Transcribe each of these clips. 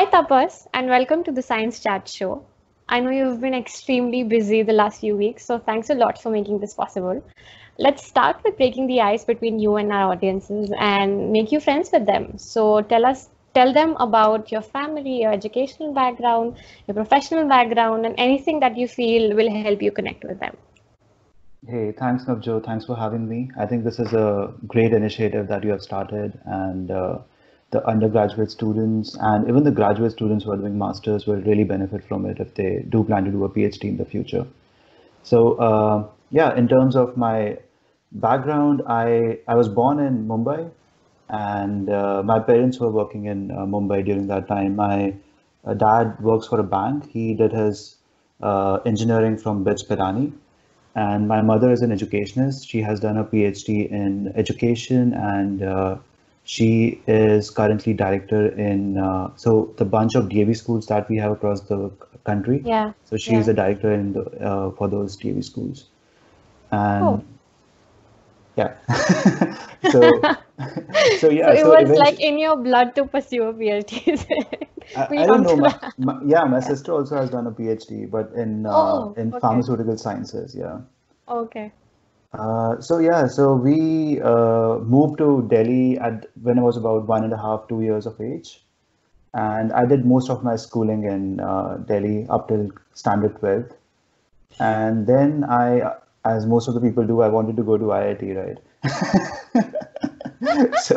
Hi Tapas, and welcome to the Science Chat Show. I know you've been extremely busy the last few weeks, so thanks a lot for making this possible. Let's start with breaking the ice between you and our audiences and make you friends with them. So tell them about your family, your educational background, your professional background, and anything that you feel will help you connect with them. Hey, thanks, Navjo. Thanks for having me. I think this is a great initiative that you have started, and the undergraduate students and even the graduate students who are doing masters will really benefit from it if they do plan to do a PhD in the future. So, yeah, in terms of my background, I was born in Mumbai, and my parents were working in Mumbai during that time. My dad works for a bank. He did his engineering from BITS Pilani, and my mother is an educationist. She has done a PhD in education, and she is currently director in so the bunch of DAV schools that we have across the country. Yeah, So she is yeah. the director in the for those DAV schools, Oh, and yeah. So so so yeah, it so was like eventually in your blood to pursue a PhD. Is it? We I don't come know. to that. Yeah, my Yeah. sister also has done a PhD, but Oh, in okay. pharmaceutical sciences. Yeah. Okay. So yeah, so we moved to Delhi at when I was about 1.5, 2 years of age, and I did most of my schooling in Delhi up till standard 12th, and then as most of the people do, I wanted to go to IIT, right? So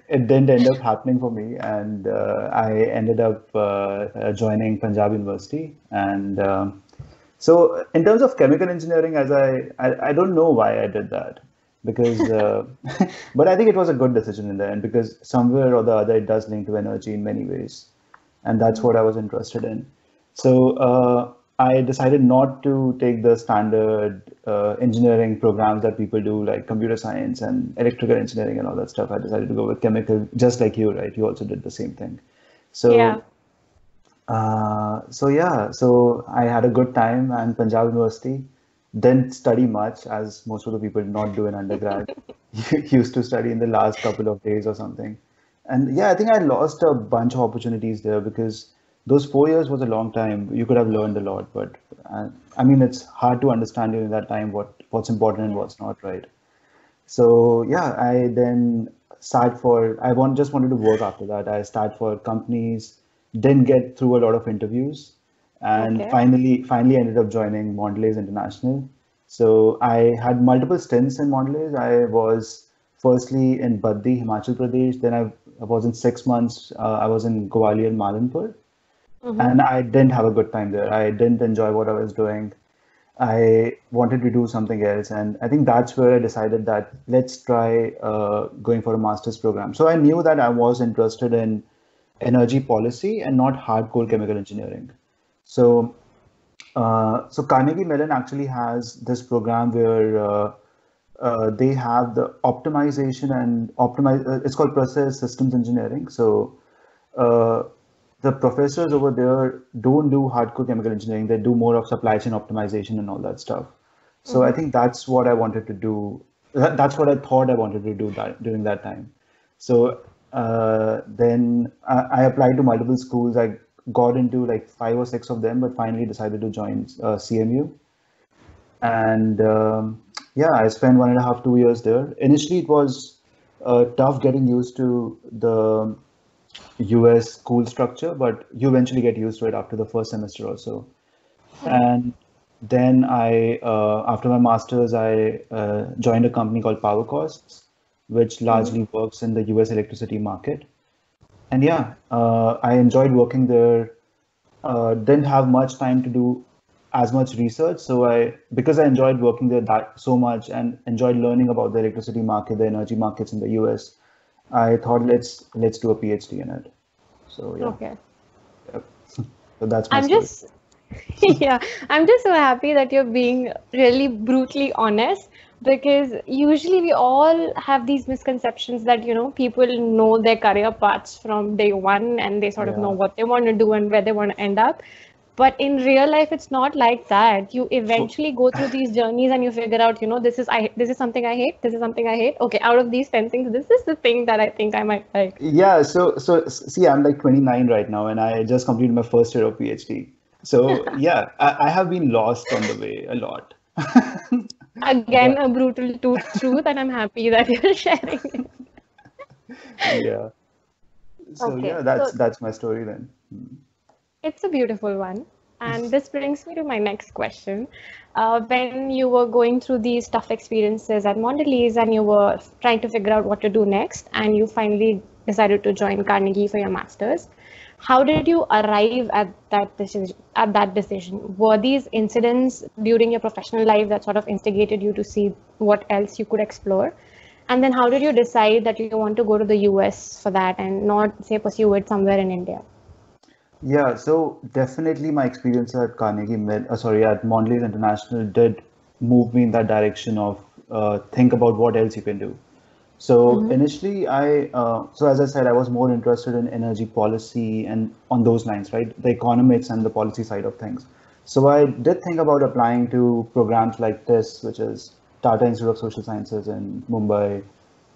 it didn't end up happening for me, and I ended up joining Punjab University, and so in terms of chemical engineering, as I don't know why I did that because, but I think it was a good decision in the end because somewhere or the other it does link to energy in many ways, and that's what I was interested in. So I decided not to take the standard engineering programs that people do, like computer science and electrical engineering and all that stuff. I decided to go with chemical, just like you, right? You also did the same thing. Yeah. So so yeah, so I had a good time and Punjab University didn't study much as most of the people did not do in undergrad. Used to study in the last couple of days or something. And yeah, I think I lost a bunch of opportunities there because those 4 years was a long time. You could have learned a lot, but I mean, it's hard to understand during that time what's important and Yeah. what's not, right? So yeah, I then started for I want just wanted to work after that. I started for companies, didn't get through a lot of interviews, and Okay. finally ended up joining Mondelez International. So I had multiple stints in Mondelez. I was firstly in Baddi, Himachal Pradesh. Then I was in 6 months. I was in Gwalior, Malanpur, Mm-hmm. and I didn't have a good time there. I didn't enjoy what I was doing. I wanted to do something else, and I think that's where I decided that let's try going for a master's program. So I knew that I was interested in energy policy and not hardcore chemical engineering. So, so Carnegie Mellon actually has this program where they have the optimization and optimize. It's called process systems engineering. So uh, the professors over there don't do hardcore chemical engineering. They do more of supply chain optimization and all that stuff. So I Mm-hmm. think that's what I wanted to do. That's what I thought I wanted to do that during that time. So then I applied to multiple schools. I got into like 5 or 6 of them, but finally decided to join CMU. And yeah, I spent 1.5, 2 years there. Initially, it was tough getting used to the US school structure, but you eventually get used to it after the first semester or so. Mm-hmm. And then after my master's, I joined a company called Power Costs, which Mm-hmm. largely works in the US electricity market. And yeah, I enjoyed working there. Didn't have much time to do as much research, so because I enjoyed working there that so much and enjoyed learning about the electricity market, the energy markets in the US, I thought let's do a PhD in it. So yeah. Okay. Yep. So that's my I'm story. just, yeah, I'm just so happy that you're being really brutally honest because usually we all have these misconceptions that, people know their career paths from day one and they sort of know Yeah. what they want to do and where they want to end up. But in real life, it's not like that. You For, eventually go through these journeys and you figure out, this is something I hate, this is something I hate. Okay, out of these 10 things, this is the thing that I think I might like. yeah, see, I'm like 29 right now, and I just completed my first year of PhD. So yeah, I have been lost on the way a lot. Again, But a brutal truth, and I'm happy that you're sharing it. yeah, so Okay, yeah, so that's my story then. it's a beautiful one. And this brings me to my next question. When you were going through these tough experiences at Mondelez and you were trying to figure out what to do next, and you finally decided to join Carnegie for your master's, how did you arrive at that decision? At that decision, were these incidents during your professional life that sort of instigated you to see what else you could explore? And then how did you decide that you want to go to the US for that and not, say, pursue it somewhere in India? Yeah, so definitely my experience at at Mondelez International did move me in that direction of think about what else you can do. So Mm-hmm. initially, so as I said, I was more interested in energy policy and on those lines, right? The economics and the policy side of things. So I did think about applying to programs like this, which is Tata Institute of Social Sciences in Mumbai,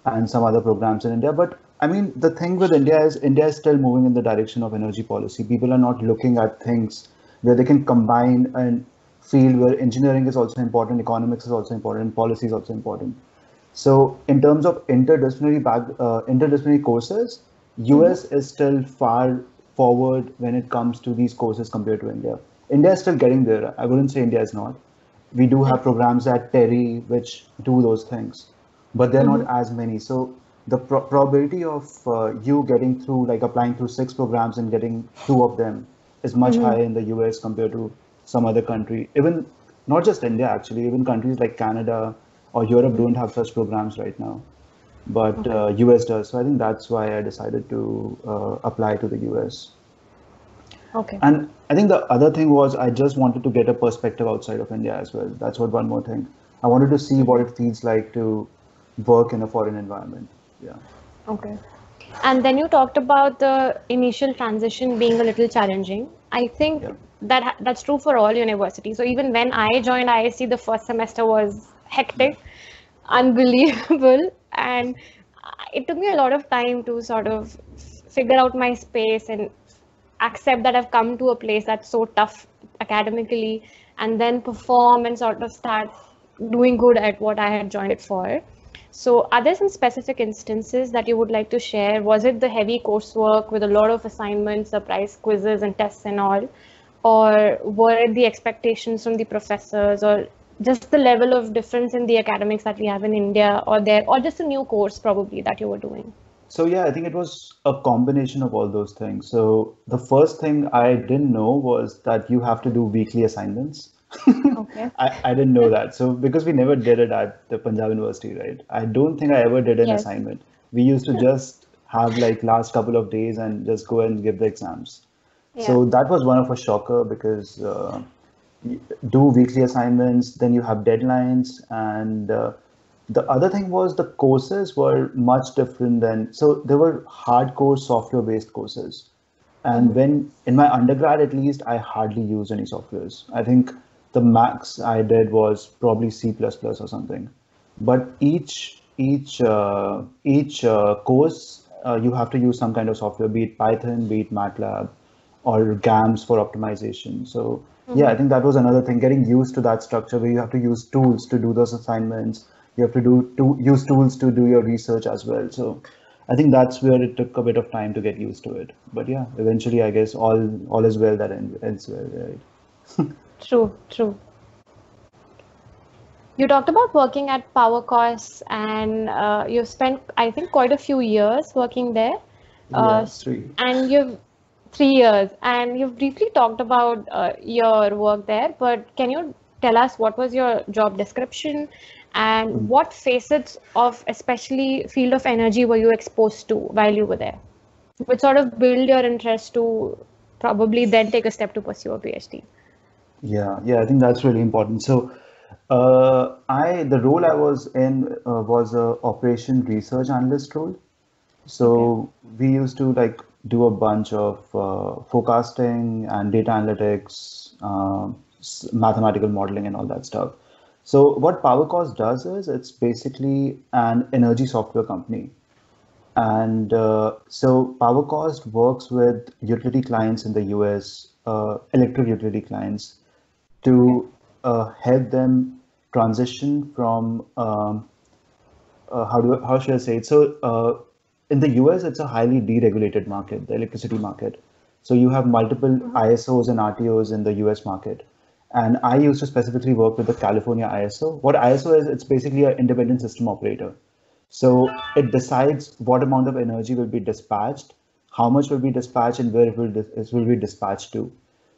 and some other programs in India. But I mean, the thing with India is still moving in the direction of energy policy. People are not looking at things where they can combine and field where engineering is also important, economics is also important, policy is also important. So in terms of interdisciplinary courses, Mm-hmm. US is still far forward when it comes to these courses compared to India. India is still getting there. I wouldn't say India is not. We do have Okay. programs at Terry which do those things, but they're not Mm-hmm. as many. So the probability of you getting through, like applying through six programs and getting two of them, is much Mm-hmm. higher in the US compared to some other country. Even not just India, actually, even countries like Canada or Europe Mm-hmm. don't have such programs right now, but Okay. US does. So I think that's why I decided to apply to the US. Okay. And I think the other thing was I just wanted to get a perspective outside of India as well. That's what one more thing. I wanted to see what Mm-hmm. it feels like to work in a foreign environment. Yeah. Okay. And then you talked about the initial transition being a little challenging. I think Yeah. that's true for all universities. So even when I joined ISC, the first semester was Yeah. hectic, unbelievable, and it took me a lot of time to sort of figure out my space and accept that I've come to a place that's so tough academically, and then perform and sort of start doing good at what I had joined it for. So, are there some specific instances that you would like to share? Was it the heavy coursework with a lot of assignments, surprise quizzes, and tests and all? Or were it the expectations from the professors, or just the level of difference in the academics that we have in India, or there, or just a new course probably that you were doing? So yeah, I think it was a combination of all those things. So the first thing I didn't know was that you have to do weekly assignments. Okay. I didn't know that. So because we never did it at the Punjab University, right? I don't think I ever did an Yes. assignment. We used to just have like last couple of days and just go and give the exams. Yeah. So that was one of a shocker because do weekly assignments, then you have deadlines, and the other thing was the courses were much different than, so there were hardcore software based courses. And Mm-hmm. when in my undergrad, at least, I hardly used any softwares. I think the max I did was probably C++ or something. But each course, you have to use some kind of software, be it Python, be it MATLAB, or GAMS for optimization. So yeah, Mm-hmm. I think that was another thing, getting used to that structure where you have to use tools to do those assignments. You have to use tools to do your research as well. So I think that's where it took a bit of time to get used to it. But yeah, eventually, I guess all is well that ends well, right? True, true. You talked about working at PowerCourse, and you've spent, I think, quite a few years working there. Uh, Yeah, s- three. and you've 3 years, and you've briefly talked about your work there, but can you tell us what was your job description and what facets of especially field of energy were you exposed to while you were there? Which sort of build your interest to probably then take a step to pursue a PhD. Yeah, I think that's really important. So, the role I was in was a operation research analyst role. Okay. So we used to like do a bunch of forecasting and data analytics, mathematical modeling, and all that stuff. So what PowerCost does is it's basically an energy software company. And so PowerCost works with utility clients in the US, electric utility clients, to help them transition from how should I say it? So in the US, it's a highly deregulated market, the electricity market. So you have multiple ISOs and RTOs in the US market. And I used to specifically work with the California ISO. What ISO is, it's basically an independent system operator. So it decides what amount of energy will be dispatched, how much will be dispatched, and where it will be dispatched to.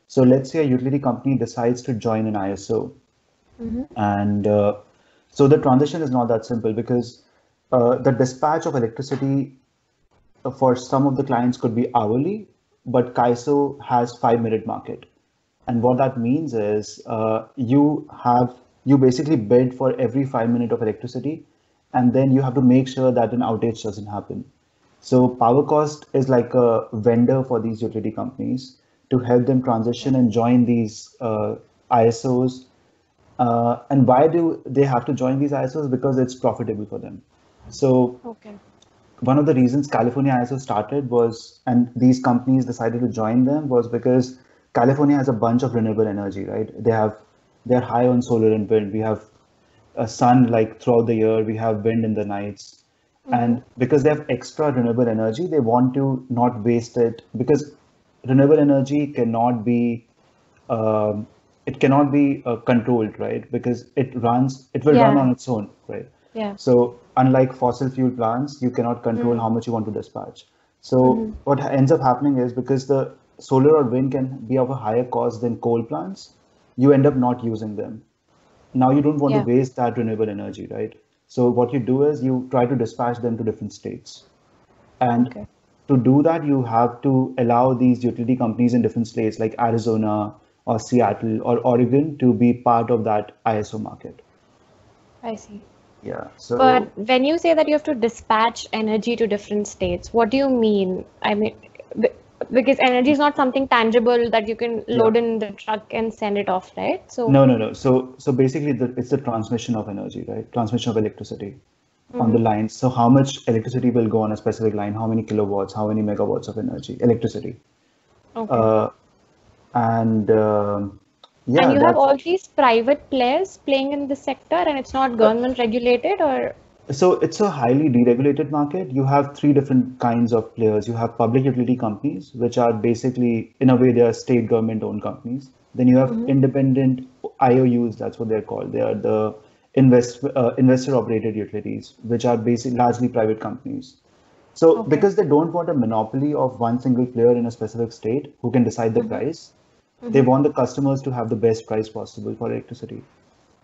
So let's say a utility company decides to join an ISO. And so the transition is not that simple because the dispatch of electricity for some of the clients could be hourly, but KAISO has 5-minute market. And what that means is you basically bid for every 5 minutes of electricity, and then you have to make sure that an outage doesn't happen. So PowerCost is like a vendor for these utility companies to help them transition and join these ISOs. And why do they have to join these ISOs? Because it's profitable for them. So one of the reasons California ISO started was, and these companies decided to join them, was because California has a bunch of renewable energy, right? They're high on solar and wind. We have a sun like throughout the year. We have wind in the nights. And because they have extra renewable energy, they want to not waste it, because renewable energy cannot be controlled, right? Because it will run on its own, right? Yeah. So unlike fossil fuel plants, you cannot control how much you want to dispatch. So what ends up happening is, because the solar or wind can be of a higher cost than coal plants, you end up not using them. Now you don't want to waste that renewable energy, right? So what you do is you try to dispatch them to different states. And to do that, you have to allow these utility companies in different states like Arizona or Seattle or Oregon to be part of that ISO market. I see. Yeah. So, but when you say that you have to dispatch energy to different states, what do you mean? I mean, because energy is not something tangible that you can load in the truck and send it off, right? So no. So basically, it's the transmission of energy, right? Transmission of electricity on the lines. So how much electricity will go on a specific line? How many kilowatts? How many megawatts of electricity? And and you have all these private players playing in this sector, and it's not government regulated, or? So it's a highly deregulated market. You have 3 different kinds of players. You have public utility companies, which are basically, in a way, they are state government owned companies. Then you have independent IOUs, that's what they're called. They are the investor operated utilities, which are basically largely private companies. So because they don't want a monopoly of one single player in a specific state who can decide the price, they want the customers to have the best price possible for electricity.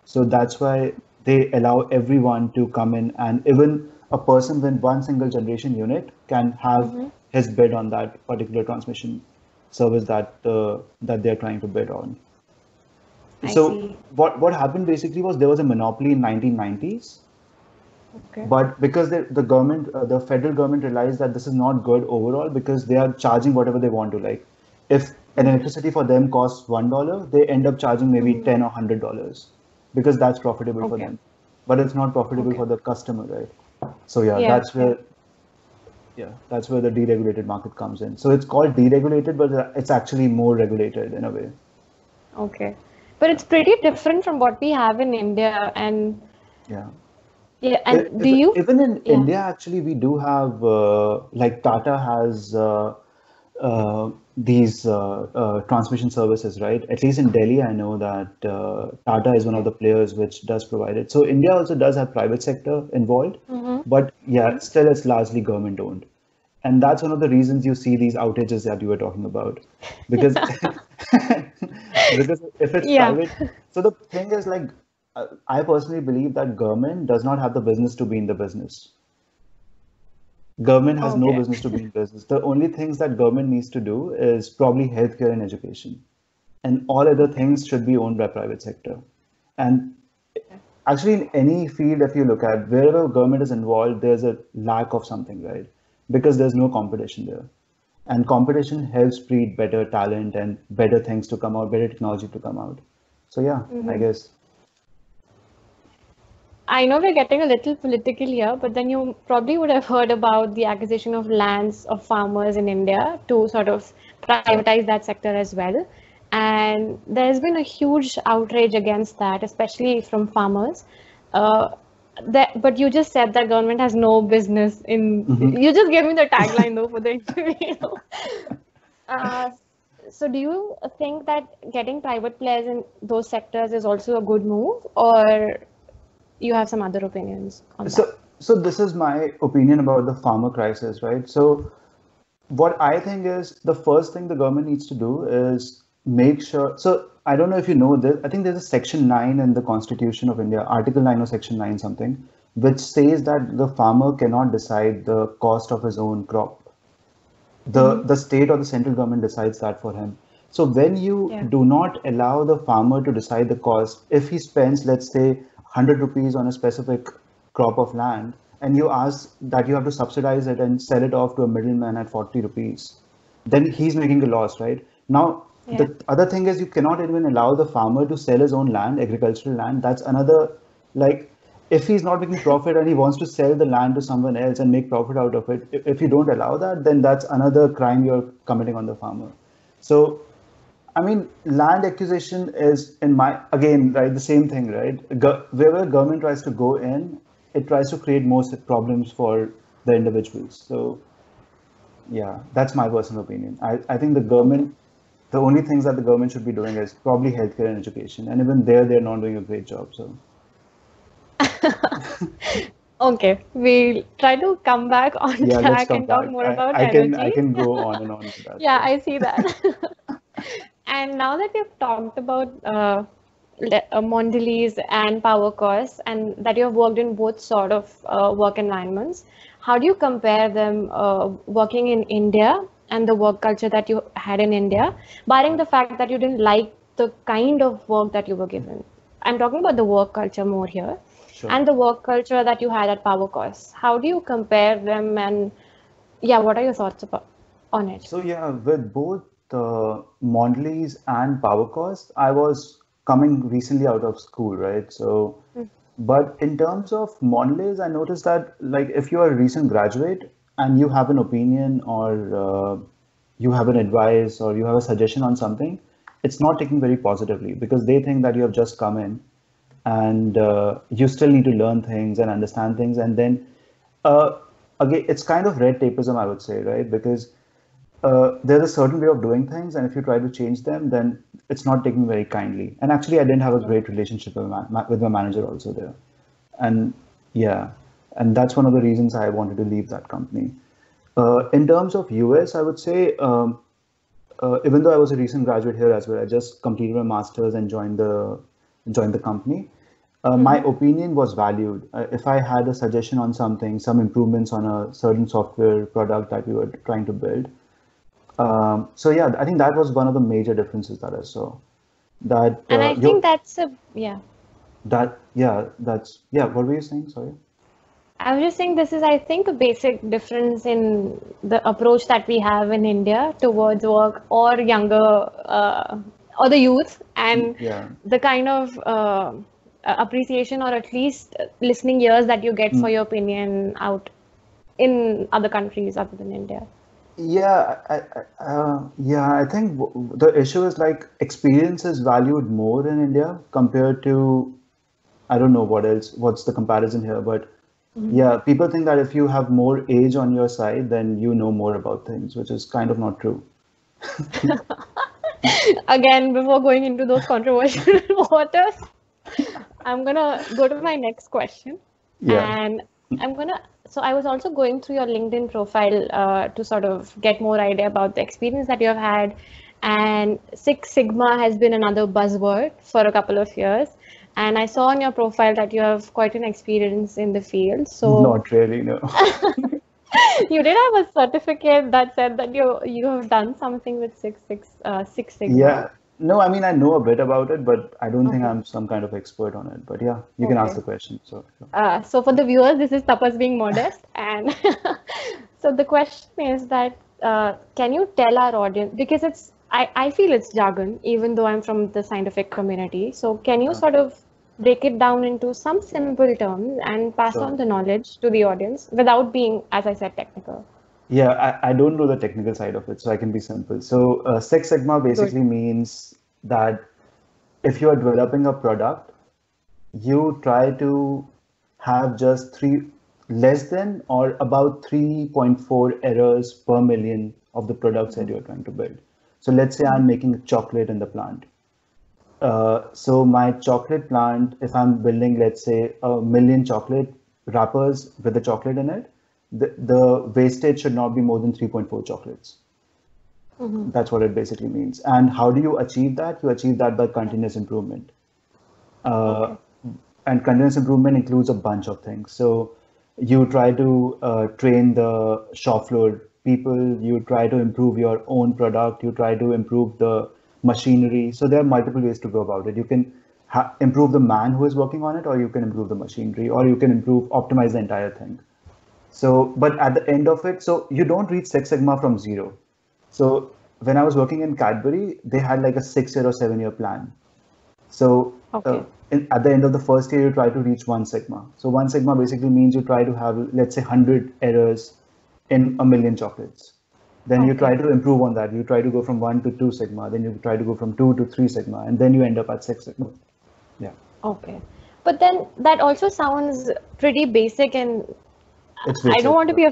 So that's why they allow everyone to come in, and even a person with one single generation unit can have his bid on that particular transmission service that they're trying to bid on. So what happened basically was there was a monopoly in 1990s. But because the government, the federal government realized that this is not good overall, because they are charging whatever they want to. Like if an electricity for them costs $1, they end up charging maybe $10 or $100 because that's profitable for them. But it's not profitable for the customer, right? So that's where the deregulated market comes in. So it's called deregulated, but it's actually more regulated in a way. Okay. But it's pretty different from what we have in India, and and even in India, actually, we do have like Tata has these transmission services, right? At least in Delhi, I know that Tata is one of the players which does provide it. So India also does have private sector involved, but still it's largely government owned. And that's one of the reasons you see these outages that you were talking about, because because if it's private, so the thing is, like, I personally believe that government does not have the business to be in the business. Government has no business to be in business. The only things that government needs to do is probably healthcare and education, and all other things should be owned by private sector. And actually, in any field, if you look at wherever government is involved, there's a lack of something, right? Because there's no competition there. And competition helps breed better talent and better things to come out, better technology to come out. So yeah, I guess. I know we're getting a little political here, but then you probably would have heard about the acquisition of lands of farmers in India to sort of privatize that sector as well. And there's been a huge outrage against that, especially from farmers. Uh, but you just said that government has no business in. You just gave me the tagline though for the interview. Uh, so do you think that getting private players in those sectors is also a good move, or you have some other opinions on that? So this is my opinion about the farmer crisis, right? So what I think is the first thing the government needs to do is make sure. So I don't know if you know this. I think there's a Section 9 in the Constitution of India, Article 9 or Section 9 something, which says that the farmer cannot decide the cost of his own crop. The state or the central government decides that for him. So when you do not allow the farmer to decide the cost, if he spends, let's say, 100 rupees on a specific crop of land, and you ask that you have to subsidize it and sell it off to a middleman at 40 rupees, then he's making a loss, right? Now, the other thing is you cannot even allow the farmer to sell his own land, agricultural land. That's another, like, if he's not making profit and he wants to sell the land to someone else and make profit out of it, if you don't allow that, then that's another crime you're committing on the farmer. So, I mean, land acquisition is again, right, the same thing, right? Wherever government tries to go in, it tries to create more problems for the individuals. So, yeah, that's my personal opinion. I think the only things that the government should be doing is probably healthcare and education. And even there, they're not doing a great job. So. Okay, we'll try to come back on track and talk more about energy. I can go on and on with that. Yeah, I see that. And now that we've talked about Mondelez and PowerCos, and that you have worked in both sort of work environments, how do you compare them working in India and the work culture that you had in India, barring the fact that you didn't like the kind of work that you were given? I'm talking about the work culture more here. Sure. And the work culture that you had at PowerCos. How do you compare them, and what are your thoughts on it? So with both Mondelez and PowerCos, I was coming recently out of school, right? So, but in terms of Mondelez, I noticed that, like, if you are a recent graduate and you have an opinion or you have an advice or you have a suggestion on something, it's not taken very positively because they think that you have just come in and you still need to learn things and understand things. And then again, it's kind of red tapeism, I would say, right? Because there's a certain way of doing things, and if you try to change them, then it's not taken very kindly. And actually, I didn't have a great relationship with my manager also there. And and that's one of the reasons I wanted to leave that company. In terms of US, I would say, even though I was a recent graduate here as well, I just completed my master's and joined the company. My opinion was valued. If I had a suggestion on something, some improvements on a certain software product that we were trying to build. So I think that was one of the major differences that I saw. That and I think that's what were you saying? Sorry. I was just saying this is, I think, a basic difference in the approach that we have in India towards work or younger or the youth, and the kind of appreciation or at least listening ears that you get for your opinion out in other countries other than India. I think the issue is, like, experience is valued more in India compared to, I don't know what's the comparison here, but people think that if you have more age on your side, then you know more about things, which is kind of not true. Again, before going into those controversial waters, I'm gonna go to my next question. And so I was also going through your LinkedIn profile to sort of get more idea about the experience that you have had. And Six Sigma has been another buzzword for a couple of years. And I saw on your profile that you have quite an experience in the field. So not really, no. You did have a certificate that said that you have done something with Six Sigma. Yeah. No, I mean, I know a bit about it, but I don't think I'm some kind of expert on it. But yeah, you can ask the question. So for the viewers, this is Tapas being modest. And so the question is that can you tell our audience, because I feel it's jargon, even though I'm from the scientific community. So can you Yeah, sort of break it down into some simple terms and pass on sure. the knowledge to the audience without being, as I said, technical? Yeah, I don't know the technical side of it, so I can be simple. So Six Sigma Good. basically means that if you are developing a product, you try to have just three less than or about 3.4 errors per million of the products that Mhm. you're trying to build. So let's say I'm Mhm. making chocolate in the plant. So my chocolate plant, if I'm building, let's say, a million chocolate wrappers with the chocolate in it, the wastage should not be more than 3.4 chocolates. Mhm. That's what it basically means. And how do you achieve that? You achieve that by Yeah. continuous improvement. Uh, Okay. and continuous improvement includes a bunch of things. So you try to train the shop floor people, you try to improve your own product, you try to improve the machinery. So there are multiple ways to go about it. You can improve the man who is working on it, or you can improve the machinery, or you can optimize the entire thing. So, but at the end of it, so you don't reach Six Sigma from zero. So when I was working in Cadbury, they had like a 6 year or 7 year plan. So Okay. at the end of the first year, you try to reach one sigma. So one sigma basically means you try to have, let's say, 100 errors in a million chocolates. Then you try Okay. to improve on that. You try to go from 1 to 2 sigma. Then you try to go from 2 to 3 sigma, and then you end up at 6 sigma. Yeah, Okay. But then that also sounds pretty basic, and it's I don't basic. want to be a,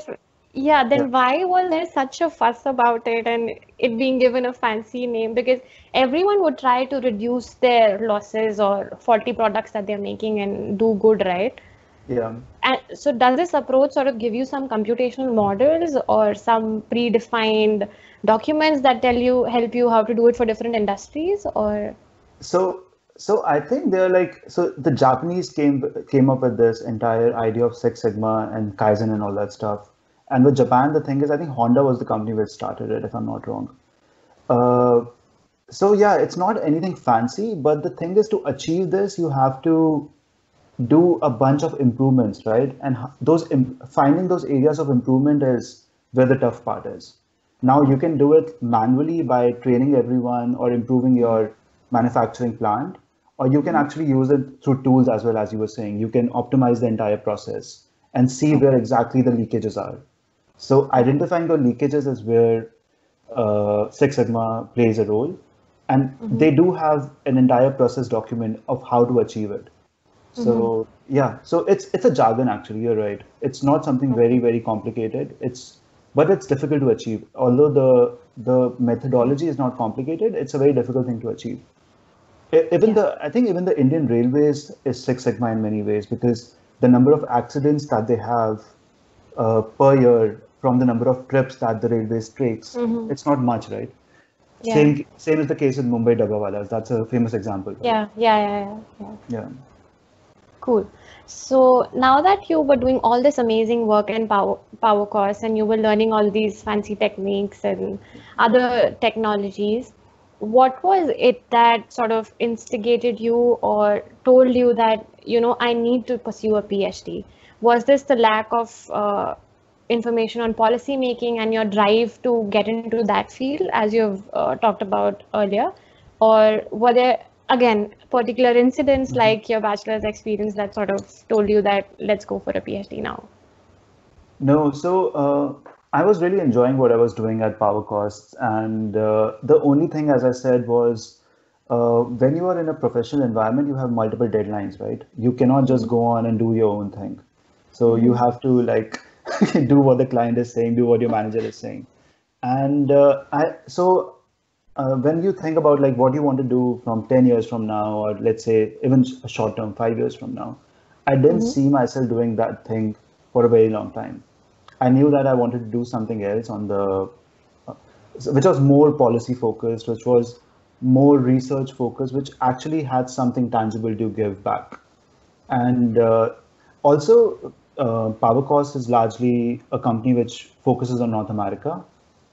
yeah, Yeah. then why was there such a fuss about it and it being given a fancy name? Because everyone would try to reduce their losses or faulty products that they're making and do good, right? Yeah. And so does this approach sort of give you some computational models or some predefined documents that help you how to do it for different industries or? So, so I think they're like, so the Japanese came up with this entire idea of Six Sigma and Kaizen and all that stuff. And with Japan, the thing is, I think Honda was the company which started it, if I'm not wrong. Uh, so yeah, it's not anything fancy, but the thing is, to achieve this, you have to do a bunch of improvements, right? And finding those areas of improvement is where the tough part is. Now you Okay. can do it manually by training everyone or improving Mhm. your manufacturing plant, or you can Mhm. actually use it through tools as well. As you were saying, you can optimize the entire process and see where Okay. exactly the leakages are. So Okay. identifying the leakages is where Six Sigma plays a role, and Mhm. they do have an entire process document of how to achieve it. Mhm. So yeah, so it's a jargon actually. You're right. It's not something very Okay. very complicated. But it's difficult to achieve. Although the methodology is not complicated, it's a very difficult thing to achieve. Even Yeah. I think even the Indian Railways is Six Sigma in many ways, because the number of accidents that they have per year from the number of trips that the railways takes, Mhm. it's not much, right? Yeah. Same is the case with Mumbai Dabbawalas. That's a famous example, right? Yeah. Yeah. Yeah. Yeah. Yeah. Yeah. Cool. So now that you were doing all this amazing work in power course and you were learning all these fancy techniques and other technologies, what was it that sort of instigated you or told you that, I need to pursue a PhD? Was this the lack of information on policy making and your drive to get into that field, as you've talked about earlier? Or were there, again, particular incidents Mhm. like your bachelor's experience that sort of told you that let's go for a PhD now? No, so I was really enjoying what I was doing at Power Costs, and the only thing, as I said, was when you are in a professional environment, you have multiple deadlines, right? You cannot just Mm-hmm. go on and do your own thing. So you Mm-hmm. have to like do what the client is saying, do what your manager is saying. And when you think about like what you want to do from 10 years from now, or let's say even a short term, 5 years from now, I didn't Mm-hmm. see myself doing that thing for a very long time. I knew that I wanted to do something else uh, which was more policy focused, which was more research focused, which actually had something tangible to give back. And also, PowerCost is largely a company which focuses on North America.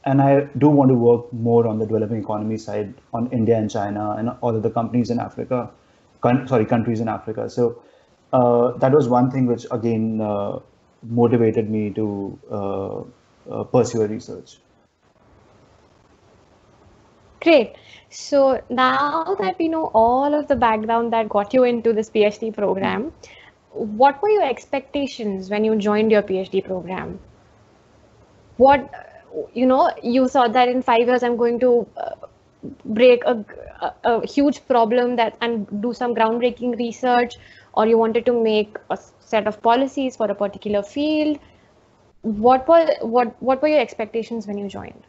And I do want to work more on the developing economy side, on India and China and all of the companies in Africa, countries in Africa. So that was one thing which again motivated me to pursue research. Great. So now that we know all of the background that got you into this PhD program, what were your expectations when you joined your PhD program? What, you saw that in 5 years I'm going to break a huge problem that and do some groundbreaking research, or you wanted to make a set of policies for a particular field. What were your expectations when you joined?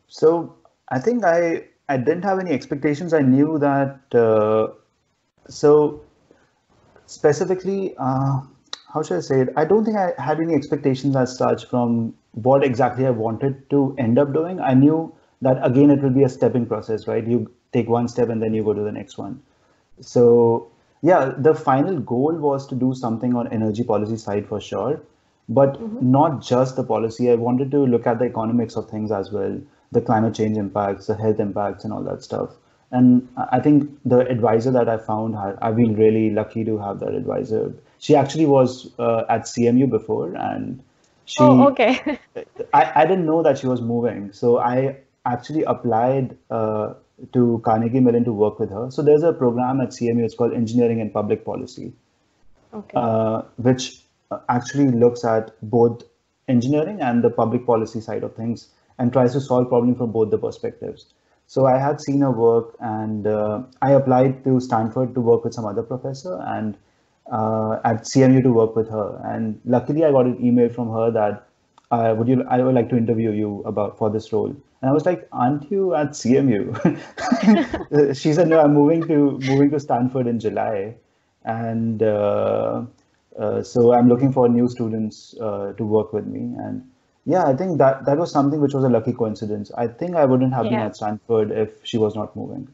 So I think I didn't have any expectations. I knew that so specifically, how should I say it? I don't think I had any expectations as such from what exactly I wanted to end up doing. I knew that again it will be a stepping process, right? You take one step and then you go to the next one. So yeah, the final goal was to do something on energy policy side for sure, but not just the policy. I wanted to look at the economics of things as well, the climate change impacts, the health impacts, and all that stuff. And I think the advisor that I found, I've been really lucky to have that advisor. She actually was at CMU before, and Oh, she okay. I didn't know that she was moving, so I actually applied to Carnegie Mellon to work with her. So there's a program at CMU, it's called Engineering and Public Policy, Okay. which actually looks at both engineering and the public policy side of things and tries to solve problems from both the perspectives. So I had seen her work, and I applied to Stanford to work with some other professor, and at CMU to work with her. And luckily, I got an email from her that I would like to interview you about for this role. And I was like, aren't you at CMU? She said, no, I'm moving to Stanford in July, and so I'm looking for new students to work with me. And yeah, I think that was something which was a lucky coincidence. I think I wouldn't have been Yeah, at Stanford if she was not moving.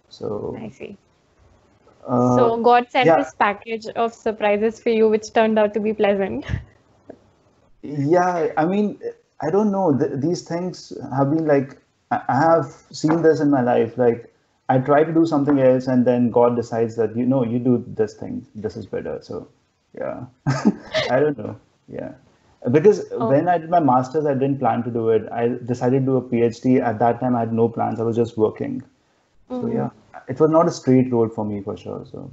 So I see. uh, So God sent yeah, this package of surprises for you, which turned out to be pleasant. yeah. I mean, I don't know. These things have been like I have seen this in my life. Like I try to do something else, and then God decides that you do this thing. This is better. So yeah, I don't know. Yeah. Because Oh. when I did my master's, I didn't plan to do it. I decided to do a PhD. At that time, I had no plans. I was just working. So Mhm. yeah, it was not a straight road for me for sure. So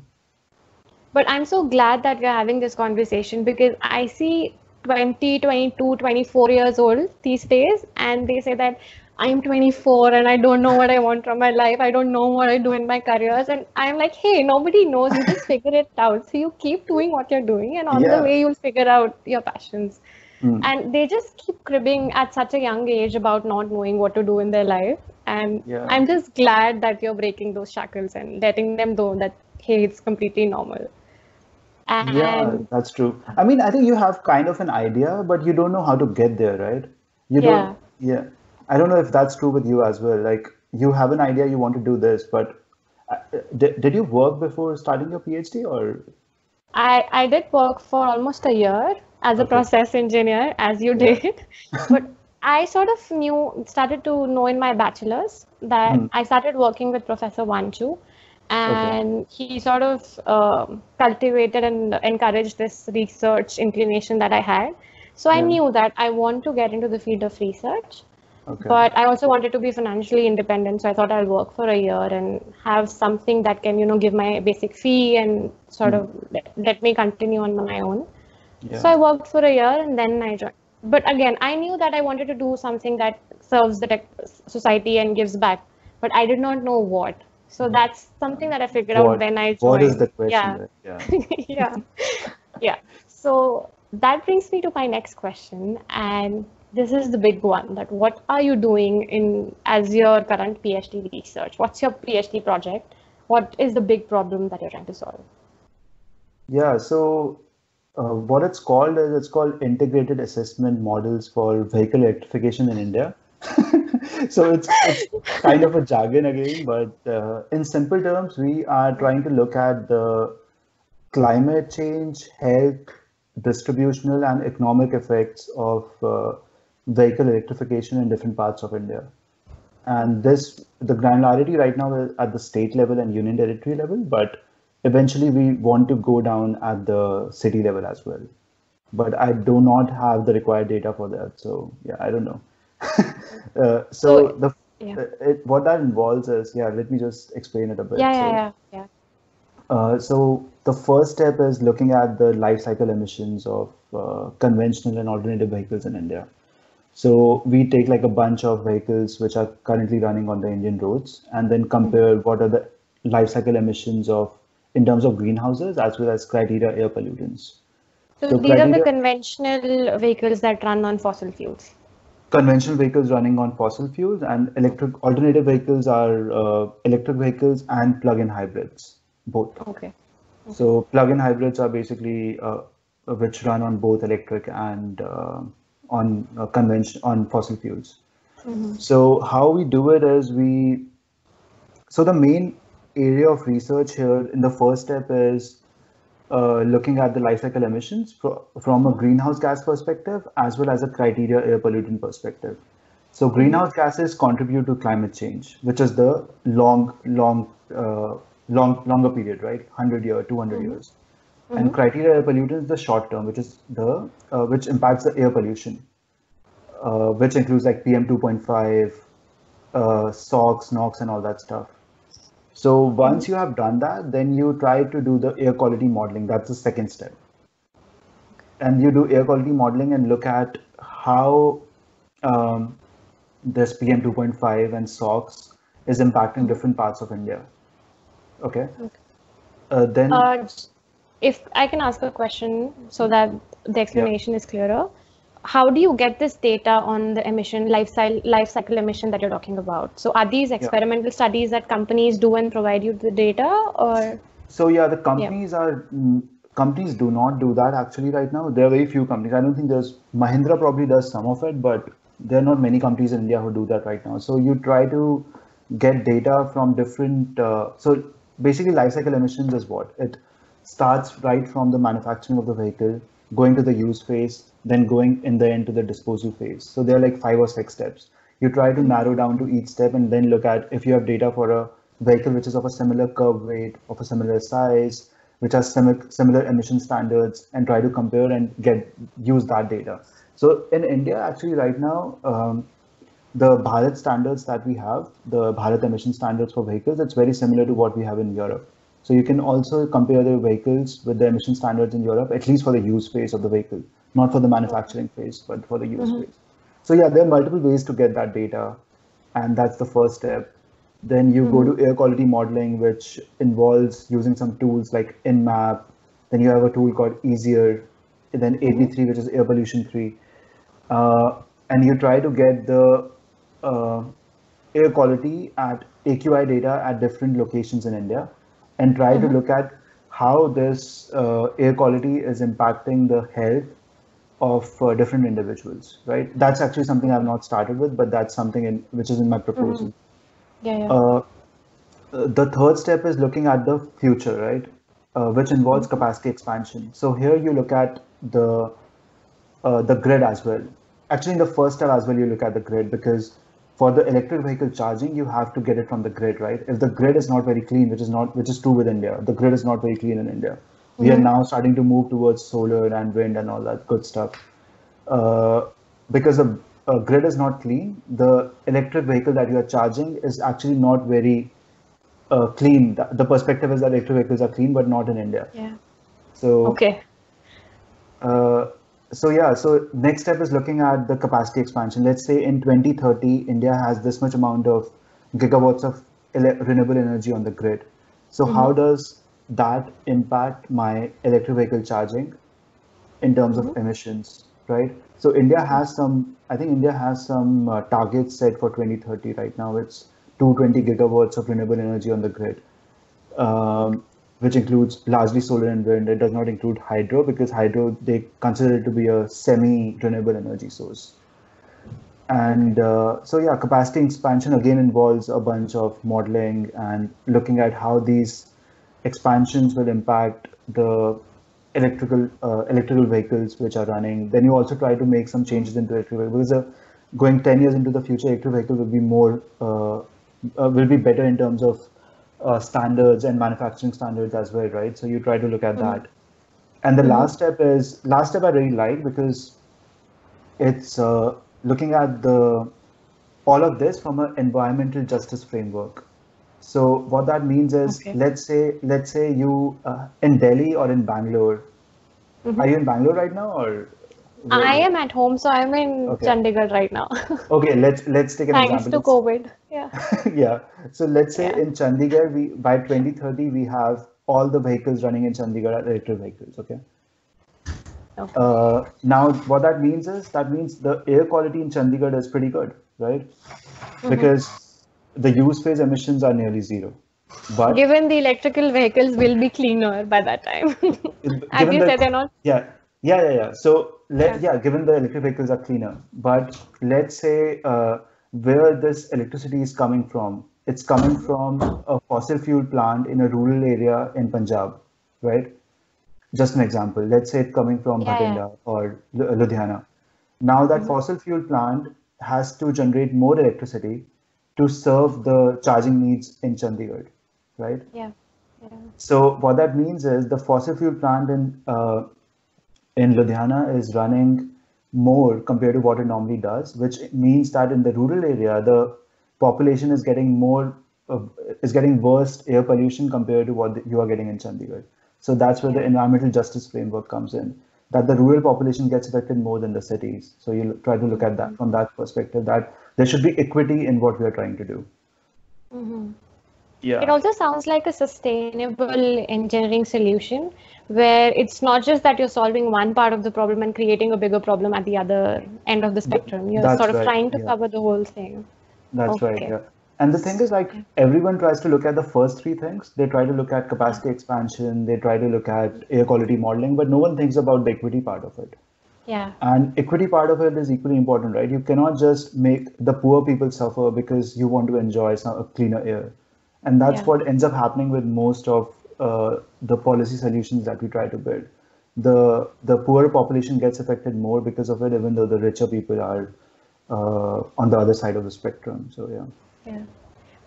But I'm so glad that we're having this conversation because I see 20, 22, 24 years old these days, and they say that I'm 24 and I don't know what I want from my life. I don't know what I do in my careers. And I'm like, hey, nobody knows. You just figure it out. So you keep doing what you're doing, and on the yeah, way, you'll figure out your passions. mm, And they just keep cribbing at such a young age about not knowing what to do in their life. And yeah, I'm just glad that you're breaking those shackles and letting them know that, hey, it's completely normal. yeah. And That's true. I mean, I think you have kind of an idea, but you don't know how to get there, right? You don't. yeah, Yeah. I don't know if that's true with you as well. Like you have an idea, you want to do this, but did you work before starting your PhD or? I did work for almost a year as a Okay. process engineer, as you Yeah. did. But I sort of started to know in my bachelor's that Mm, I started working with Professor Vanchu, okay. and he sort of cultivated and encouraged this research inclination that I had. So I Yeah. knew that I want to get into the field of research. Okay. But I also wanted to be financially independent, so I thought I'll work for a year and have something that can, give my basic fee and sort Mm, of let me continue on my own. So yeah. I worked for a year and then I joined. But again, I knew that I wanted to do something that serves the tech society and gives back, but I did not know what. So that's something that I figured out What when I what is the joined. question Yeah. there? Yeah. Yeah. Yeah. So that brings me to my next question, and this is the big one, that what are you doing in as your current PhD research? What's your PhD project? What is the big problem that you're trying to solve? Yeah, so what it's called integrated assessment models for vehicle electrification in India. So it's kind of a jargon again, but in simple terms, we are trying to look at the climate change, health, distributional, and economic effects of vehicle electrification in different parts of India. And the granularity right now is at the state level and union territory level, but eventually we want to go down at the city level as well. But I do not have the required data for that. So yeah, I don't know. So So the Yeah. what that involves is, yeah, let me just explain it a bit. Yeah, yeah, yeah, So the first step is looking at the life cycle emissions of conventional and alternative vehicles in India. So we take like a bunch of vehicles which are currently running on the Indian roads and then yeah. compare what are the life cycle emissions of in terms of greenhouses as well as criteria air pollutants. So So these are the criteria conventional vehicles that run on fossil fuels. conventional vehicles running on fossil fuels and electric alternative vehicles are electric vehicles and plug-in hybrids, both. Okay. Okay. So plug-in hybrids are basically which run on both electric and on convention on fossil fuels. Mm-hmm. So how we do it is so the main area of research here in the first step is looking at the life cycle emissions from a Mm-hmm. greenhouse gas perspective as well as a criteria air pollutant perspective. So Mm-hmm. greenhouse gases contribute to climate change, which is the longer period, right? 100 year, 200 Mm-hmm. years. And Mm-hmm. criteria air pollutant is the short term, which is the which impacts the air pollution, which includes like PM 2.5, SOx, NOx, and all that stuff. So Mm-hmm. once you have done that, then you try to do the air quality modeling. That's the second step. And you do air quality modeling and look at how um, this PM 2.5 and SOx is impacting Mm-hmm. different parts of India. Okay. Okay. Then, Uh, if I can ask a question so that the yeah, explanation is clearer, how do you get this data on the emission life cycle emission that you're talking about? So are these yeah. experimental studies that companies do and provide you the data, or So yeah, the yeah? companies do not do that actually right now. There are very few companies. I don't think there's Mahindra probably does some of it, but there are not many companies in India who do that right now. So you try to get data from different. So basically, life cycle emissions is what it starts right from the manufacturing of the vehicle, going to the use phase, then going in the end to the disposal phase. So there are like 5 or 6 steps. You try to Mm-hmm. narrow down to each step and then look at if you have data for a vehicle which is of a similar curve weight, of a similar size, which has similar emission standards, and try to compare and use that data. So in India, actually, right now, the Bharat standards that we have, the Bharat emission standards for vehicles, it's very similar to what we have in Europe. So you can also compare the vehicles with the emission standards in Europe, at least for the use phase of the vehicle, not for the manufacturing phase, but for the use Mm-hmm. phase. So yeah, there are multiple ways to get that data, and that's the first step. Then you go Mm-hmm. to air quality modeling, which involves using some tools like InMap. Then you have a tool called Easier, and then Mm-hmm. AP3, which is air pollution free. And you try to get the uh, air quality at AQI data at different locations in India and try to Mm-hmm. look at how this air quality is impacting the health of different individuals, right? That's actually something I've not started with, but that's something which is in my Mm-hmm. proposal. Yeah, yeah. Uh, the third step is looking at the future, right? Which involves Mm-hmm. capacity expansion. So here you look at the grid as well. Actually, in the first step as well, you look at the grid because for the electric vehicle charging, you have to get it from the grid, right? If the grid is not very clean, which is true with India, the grid is not very clean in India. We are Mm-hmm. now starting to move towards solar and wind and all that good stuff. Uh, because the grid is not clean, the electric vehicle that you are charging is actually not very clean. The perspective is that electric vehicles are clean, but not in India. Yeah. So Okay. Uh, so yeah, so next step is looking at the capacity expansion. Let's say in 2030, India has this much amount of gigawatts of renewable energy on the grid. So how Mm-hmm. does that impact my electric vehicle charging in terms Mm-hmm. of emissions, right? So I think India has some targets set for 2030 right now. It's 220 gigawatts of renewable energy on the grid, Okay. which includes largely solar and wind. It does not include hydro because hydro, they consider it to be a semi-renewable energy source. Okay. And so, yeah, capacity expansion again involves a bunch of modeling and looking at how these expansions will impact the electrical vehicles which are running. Then you also try to make some Mm-hmm. changes into electric vehicles because going 10 years into the future, electric vehicle will be will be better in terms of standards and manufacturing standards as well, right? So you try to look at Mm-hmm. that. And the Mm-hmm. last step I really like because it's looking at the all of this from an environmental justice framework. So what that means is, Okay. let's say you in Delhi or in Bangalore. Are Mhm. you in Bangalore right now, or I where? am at home, so I'm in Okay, Chandigarh right now. okay. Let's take an Thanks example. to Let's COVID. Yeah. yeah. So let's say Yeah. in Chandigarh, we by 2030 we have all the vehicles running in Chandigarh are electric vehicles. Okay. Okay. Now, what that means is that means the air quality in Chandigarh is pretty good, right? Mhm. Because the use phase emissions are nearly zero. But Given the electrical vehicles will be cleaner by that time. As given you said, the they're not. yeah. So Yeah. given the electric vehicles are cleaner, but let's say where this electricity is coming from, it's coming from a fossil fuel plant in a rural area in Punjab, right? Just an example. Let's say it's coming from Yeah. Yeah. Bhatinda or Ludhiana. Now that Mhm. fossil fuel plant has to generate more electricity to serve the charging needs in Chandigarh, right? Yeah. Yeah. So what that means is the fossil fuel plant in Ludhiana is running more compared to what it normally does, which means that in the rural area, the population is getting uh, is getting worse air pollution compared to what you are getting in Chandigarh. So that's where the Yeah. environmental justice framework comes in, that the rural population gets affected more than the cities. So you try to look at that Mhm. from that perspective, that there should be equity in what we are trying to do. Mhm. It Yeah. also sounds like a sustainable engineering solution where it's not just that you're solving one part of the problem and creating a bigger problem at the other end of the spectrum. You're sort That's of right. trying to Yeah. cover the whole thing. That's right, Okay. yeah. And the thing is, like, Yeah. everyone tries to look at the first three things. They try to look at Yeah. capacity expansion, they try to look at air quality modeling, but no one thinks about the equity part of it. Yeah. And equity part of it is equally important, right? You cannot just make the poor people suffer because you want to enjoy some cleaner air. And that's Yeah. what ends up happening with most of the policy solutions that we try to build. The poorer population gets affected more because of it, even though the richer people are on the other side of the spectrum. So yeah. Yeah.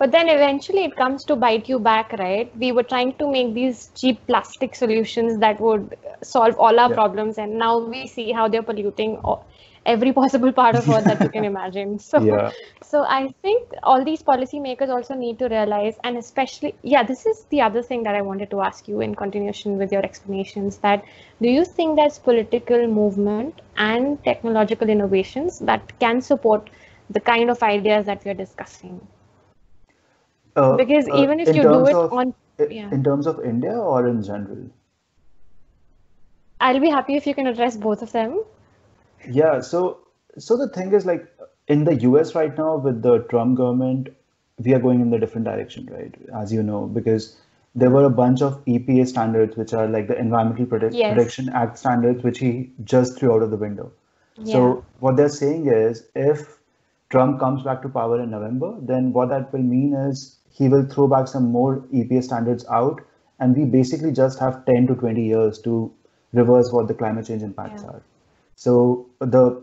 But then eventually it comes to bite you back, right? We were trying to make these cheap plastic solutions that would solve all our Yeah. problems, and now we see how they're polluting every possible part of Earth that you can imagine. So, Yeah. so I think all these policymakers also need to realize, and especially, yeah, this is the other thing that I wanted to ask you in continuation with your explanations, that do you think there's political movement and technological innovations that can support the kind of ideas that we're discussing? Because even if In you do terms it of on, yeah, India or in general? I'll be happy if you can address both of them. Yeah, so the thing is, like, in the US right now with the Trump government, we are going in the different direction, right? As you know, because there were a bunch of EPA standards, which are like the Environmental Yes. Protection Act standards, which he just threw out of the window. Yeah. So what they're saying is, if Trump comes back to power in November, then what that will mean is he will throw back some more EPA standards out, and we basically just have 10 to 20 years to reverse what the climate change impacts Yeah. are. So the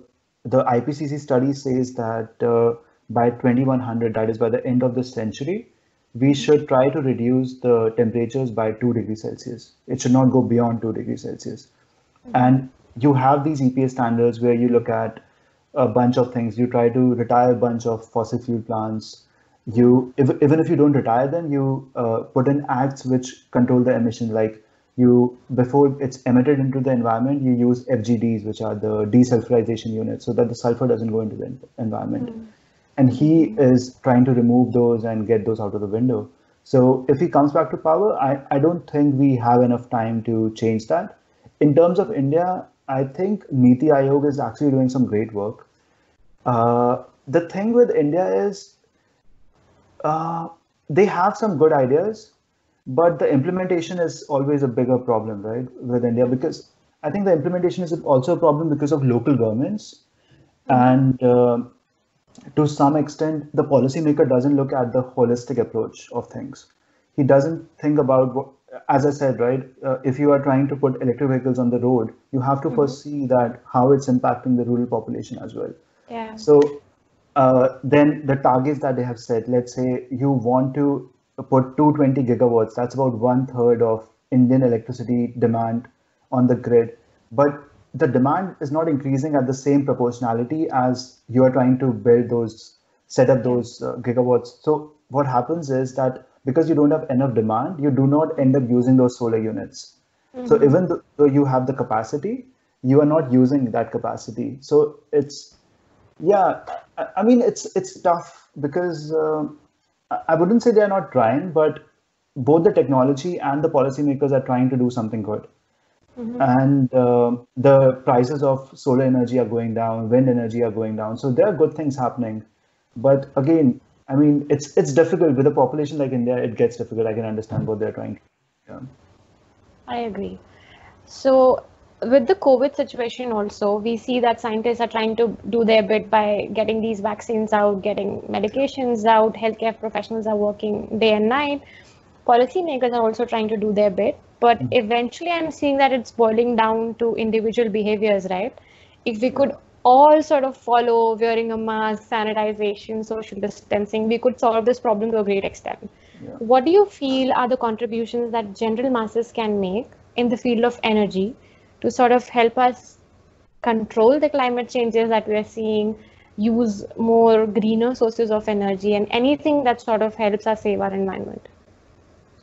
IPCC study says that by 2100, that is by the end of this century, we Mhm. should try to reduce the temperatures by 2 degrees Celsius. It should not go beyond 2 degrees Celsius. Mhm. And you have these EPA standards where you look at a bunch of things. You try to retire a bunch of fossil fuel plants. Even if you don't retire them, you put in acts which control the emission. Like you, before it's emitted into the environment, you use FGDs, which are the desulfurization units, so that the sulfur doesn't go into the environment. Mhm. And he Mhm. is trying to remove those and get those out of the window. So if he comes back to power, I don't think we have enough time to change that. In terms of India, I think Niti Aayog is actually doing some great work. The thing with India is uh, they have some good ideas, but the implementation is always a bigger problem, right, with India, because I think the implementation is also a problem because of local governments. Mhm. And to some extent, the policymaker doesn't look at the holistic approach of things. He doesn't think about what, as I said, right? If you are trying to put electric vehicles on the road, you have to Mhm. first see that how it's impacting the rural population as well. Yeah. So then the targets that they have set, let's say you want to put 220 gigawatts, that's about one third of Indian electricity demand on the grid. But the demand is not increasing at the same proportionality as you are trying to build those set up those gigawatts. So what happens is that because you don't have enough demand, you do not end up using those solar units. So even though you have the capacity, you are not using that capacity. So it's, yeah, I mean, it's tough because I wouldn't say they're not trying, but both the technology and the policymakers are trying to do something good. And the prices of solar energy are going down, wind energy are going down. So there are good things happening. But again, I mean, it's difficult with a population like India. It gets difficult. I can understand what they're trying to do. Yeah. I agree. So, with the COVID situation also, we see that scientists are trying to do their bit by getting these vaccines out, getting medications out, healthcare professionals are working day and night. Policymakers are also trying to do their bit, but eventually I'm seeing that it's boiling down to individual behaviors, right? If we could all sort of follow wearing a mask, sanitization, social distancing, we could solve this problem to a great extent. Yeah. What do you feel are the contributions that general masses can make in the field of energy to sort of help us control the climate changes that we are seeing, use more greener sources of energy, and anything that sort of helps us save our environment?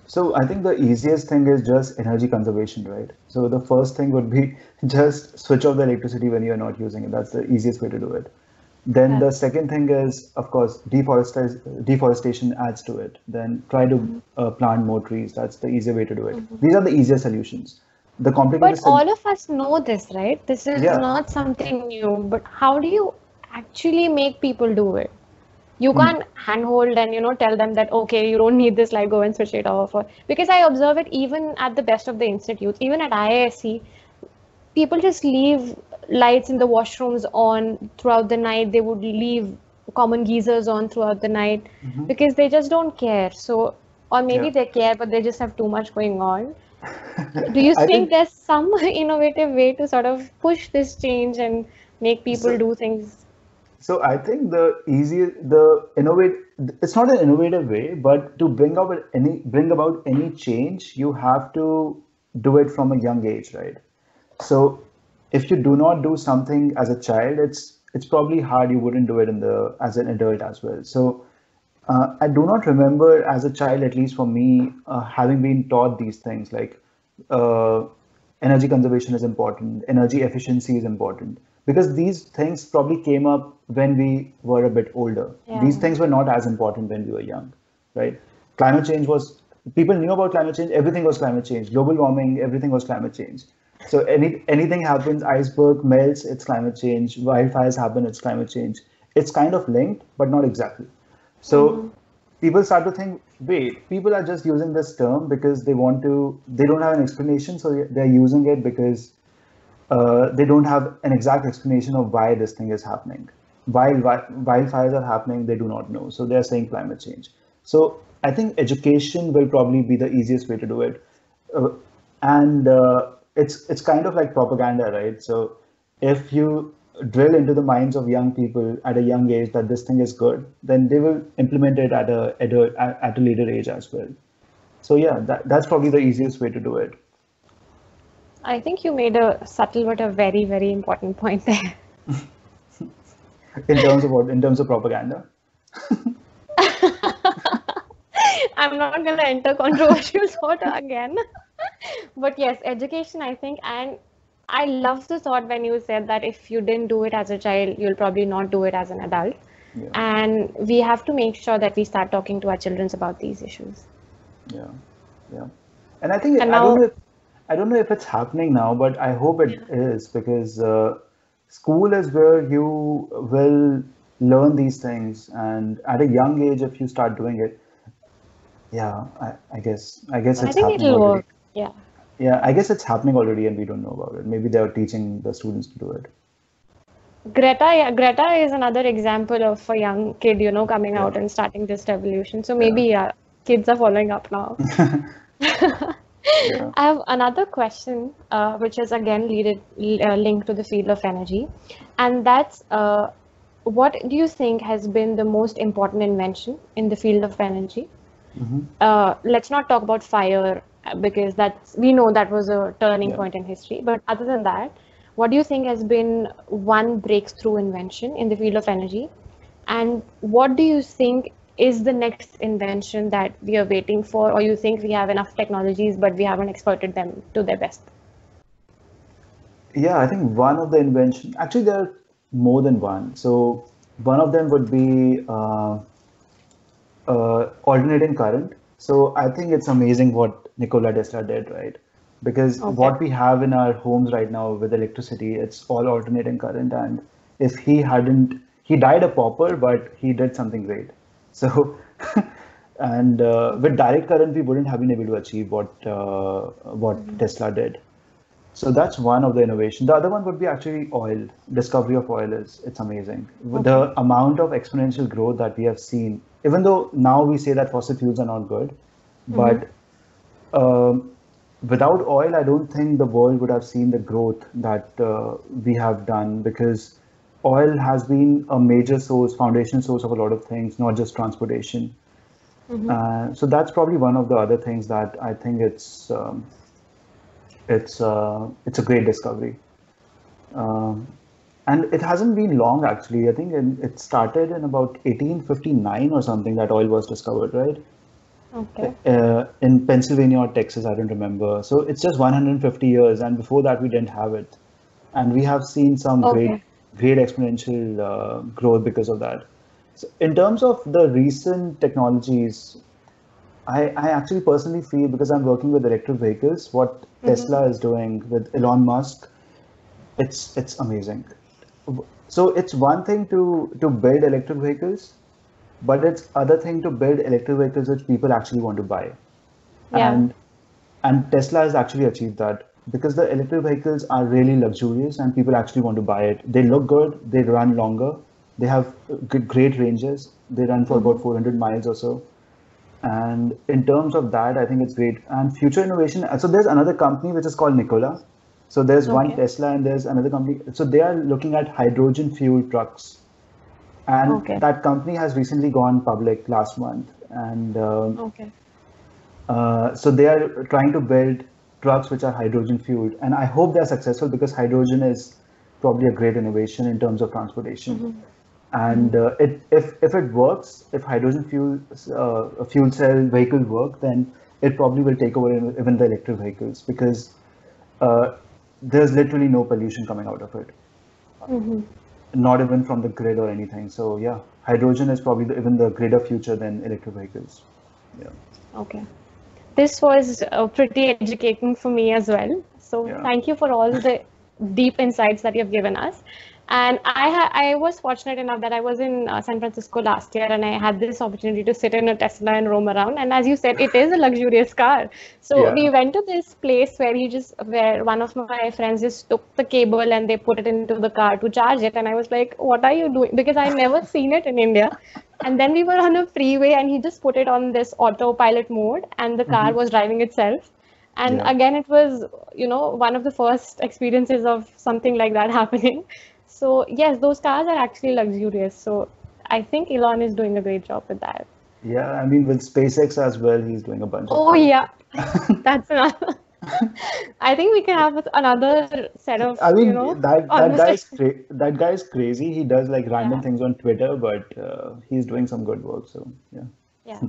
So I think the easiest thing is just energy conservation, right? So the first thing would be just switch off the electricity when you're not using it. That's the easiest way to do it. Then the second thing is, of course, deforestation adds to it. Then try to plant more trees. That's the easier way to do it. These are the easier solutions. The complicated But all of us know this, right? This is Yeah. not something new, but how do you actually make people do it? You can't handhold and tell them that okay, you don't need this light, go and switch it off. Because I observe it even at the best of the institutes, even at IISc, people just leave lights in the washrooms on throughout the night. They would leave common geysers on throughout the night because they just don't care. So, or maybe Yeah. they care, but they just have too much going on. Do you I think think there's some innovative way to sort of push this change and make people so. do things? So I think it's not an innovative way, but to bring about any change, you have to do it from a young age, right? So if you do not do something as a child, it's probably hard you wouldn't do it as an adult as well. So I do not remember as a child, at least for me, having been taught these things like uh, energy conservation is important, energy efficiency is important, because these things probably came up when we were a bit older. These Yeah. things were not as important when we were young, right? Climate change was, people knew about climate change, everything was climate change, global warming, everything was climate change. So anything happens, iceberg melts, it's climate change, wildfires happen, it's climate change. It's kind of linked, but not exactly. So people start to think, wait, people are just using this term because they don't have an explanation, so they're using it because they don't have an exact explanation of why this thing is happening. Wildfires are happening, they do not know. So they're saying climate change. So I think education will probably be the easiest way to do it. And it's kind of like propaganda, right? So if you drill into the minds of young people at a young age that this thing is good, then they will implement it at a later age as well. So yeah, that's probably the easiest way to do it. I think you made a subtle but a very, very important point there. In terms of what? In terms of propaganda? I'm not going to enter controversial water again. But yes, education, I think, and I love the thought when you said that if you didn't do it as a child, you'll probably not do it as an adult. Yeah. And we have to make sure that we start talking to our children about these issues. Yeah, yeah. And I think And I don't know if it's happening now, but I hope it is, because school is where you will learn these things, and at a young age, if you start doing it, yeah, I guess I it's think happening it'll already. work. Yeah. Yeah, I guess it's happening already, and we don't know about it. Maybe they're teaching the students to do it. Greta is another example of a young kid, coming out Yeah, and starting this revolution. So yeah, maybe, yeah, kids are following up now. yeah. I have another question, which is again linked to the field of energy, and that's what do you think has been the most important invention in the field of energy? Let's not talk about fire because we know that was a turning Yeah. point in history. But other than that, what do you think has been one breakthrough invention in the field of energy And what do you think is the next invention that we are waiting for, or you think we have enough technologies but we haven't exploited them to their best? Yeah, I think one of the invention, actually there are more than one. So one of them would be alternating current. So I think it's amazing what Nikola Tesla did, right? Because Okay. what we have in our homes right now with electricity, it's all alternating current. And if he hadn't, he died a pauper, but he did something great. So, and with Okay. direct current, we wouldn't have been able to achieve what Mhm. Tesla did. So that's one of the innovation. The other one would be actually oil. Discovery of oil is it's amazing. Okay. The amount of exponential growth that we have seen, even though now we say that fossil fuels are not good, Mm-hmm. but um, without oil, I don't think the world would have seen the growth that we have done because oil has been a major source, foundation source of a lot of things, not just transportation. Mm-hmm. So that's probably one of the other things that I think it's a great discovery. Um, and it hasn't been long actually. I think it started in about 1859 or something that oil was discovered, right? Okay. In Pennsylvania or Texas, I don't remember. So it's just 150 years, and before that we didn't have it. And we have seen some Okay. great exponential growth because of that. So in terms of the recent technologies, I actually personally feel because I'm working with electric vehicles, what Mm-hmm. Tesla is doing with Elon Musk, it's amazing. So it's one thing to build electric vehicles, but it's other thing to build electric vehicles which people actually want to buy. Yeah. And and Tesla has actually achieved that because the electric vehicles are really luxurious and people actually want to buy it. They look good, they run longer, they have great ranges. They run for Mm-hmm. about 400 miles or so. And in terms of that, I think it's great. And future innovation. So there's another company which is called Nikola. So there's one Okay. Tesla and there's another company. So they are looking at hydrogen fuel trucks. And Okay. that company has recently gone public last month. And Okay. so they are trying to build trucks which are hydrogen fueled. And I hope they're successful because hydrogen is probably a great innovation in terms of transportation. Mm-hmm. And if it works, if hydrogen fuel cell vehicle work, then it probably will take over even the electric vehicles because uh, there's literally no pollution coming out of it, Mm-hmm. not even from the grid or anything. So yeah, hydrogen is probably even the greater future than electric vehicles. Yeah, Okay. This was pretty educating for me as well. So yeah, thank you for all the deep insights that you've given us. And I was fortunate enough that I was in San Francisco last year and I had this opportunity to sit in a Tesla and roam around. And as you said, it is a luxurious car. So we yeah. went to this place where one of my friends just took the cable and they put it into the car to charge it. And I was like, what are you doing? Because I never seen it in India. And then we were on a freeway and he just put it on this autopilot mode and the car Hmm. was driving itself. And Yeah. again, it was, one of the first experiences of something like that happening. So, yes, those cars are actually luxurious. So, I think Elon is doing a great job with that. Yeah, I mean, with SpaceX as well, he's doing a bunch of Oh, stuff. yeah, that's another. I think we can have another set of, I mean, conversation. that guy is crazy. He does like random Yeah, things on Twitter, but he's doing some good work. So yeah. yeah.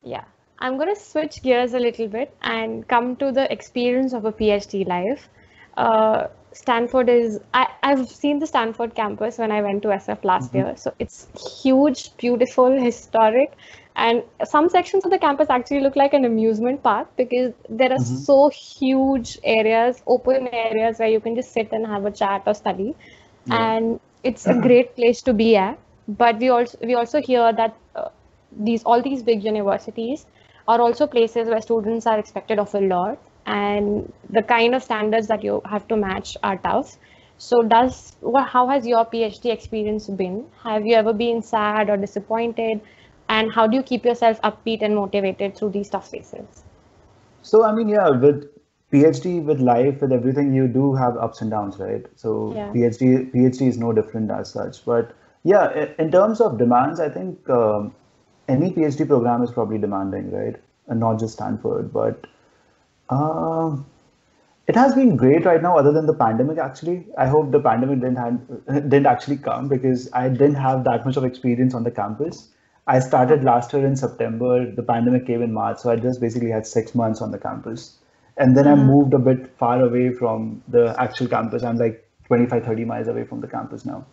Yeah, I'm going to switch gears a little bit and come to the experience of a PhD life. Stanford I've seen the Stanford campus when I went to SF last Hmm. year. So it's huge, beautiful, historic. And some sections of the campus actually look like an amusement park because there are Hmm. so huge areas, open areas where you can just sit and have a chat or study. Yeah. And it's a great place to be at. But we also hear that these all these big universities are also places where students are expected of a lot, and the kind of standards that you have to match are tough. So how has your PhD experience been? Have you ever been sad or disappointed? And how do you keep yourself upbeat and motivated through these tough phases? So I mean, yeah, with PhD, with life, with everything, you do have ups and downs, right? So Yeah. PhD is no different as such. But yeah, in terms of demands, I think any PhD program is probably demanding, right? And not just Stanford, but. Um It has been great right now, other than the pandemic. Actually, I hope the pandemic didn't actually come because I didn't have that much of experience on the campus. I started Okay. last year in September. The pandemic came in March, so I just basically had 6 months on the campus, and then I Uh-huh. moved a bit far away from the actual campus. I'm like 25, 30 miles away from the campus now.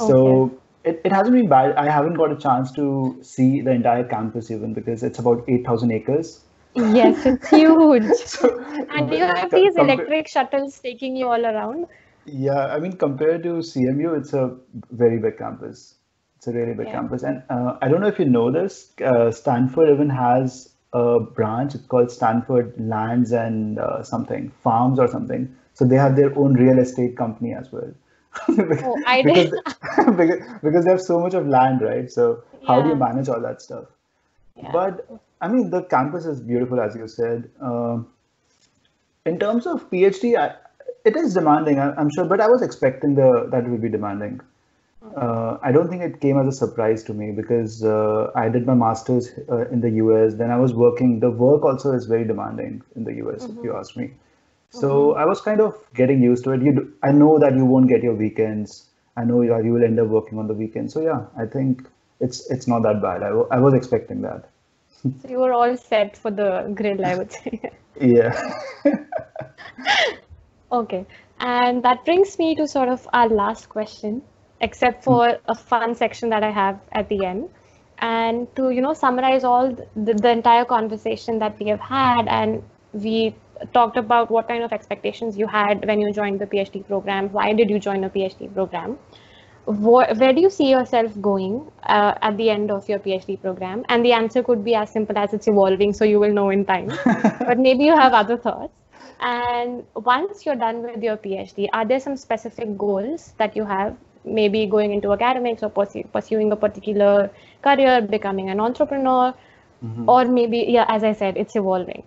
Okay. So it hasn't been bad. I haven't got a chance to see the entire campus even because it's about 8,000 acres. Yes, it's huge. So, And you have these compared, electric shuttles taking you all around. yeah, I mean, compared to CMU, it's a very big campus. It's a really big Yeah. campus. And I don't know if you know this, Stanford even has a branch. It's called Stanford Lands and something, Farms or something. So they have their own real estate company as well. Oh, I did. Because, because they have so much of land, right? So how do you Yeah. manage all that stuff? Yeah. But I mean, the campus is beautiful, as you said. In terms of PhD, it is demanding, I'm sure, but I was expecting that it would be demanding. Okay. I don't think it came as a surprise to me because I did my master's in the US. Then I was working. The work also is very demanding in the US, if you Mm-hmm. ask me. So Mm-hmm. I was kind of getting used to it. I know that you won't get your weekends. I know you will end up working on the weekends. So yeah, I think it's not that bad. I was expecting that. So you were all set for the grill, I would say. Yeah. Okay. And that brings me to sort of our last question, except for a fun section that I have at the end. And to, summarize all the entire conversation that we have had, and we talked about what kind of expectations you had when you joined the PhD program. Why did you join a PhD program? Where do you see yourself going at the end of your PhD program? And the answer could be as simple as it's evolving, so you will know in time. But maybe you have other thoughts. And once you're done with your PhD, are there some specific goals that you have? Maybe going into academics or pursuing a particular career, becoming an entrepreneur, or maybe, yeah, as I said, it's evolving.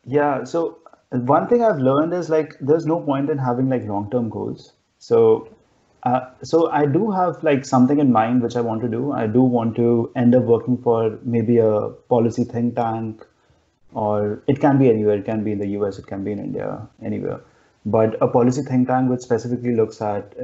Yeah, so one thing I've learned is like there's no point in having like long-term goals. So so I do have like something in mind which I want to do. I do want to end up working for maybe a policy think tank, or it can be anywhere. It can be in the US, it can be in India, anywhere. But a policy think tank which specifically looks at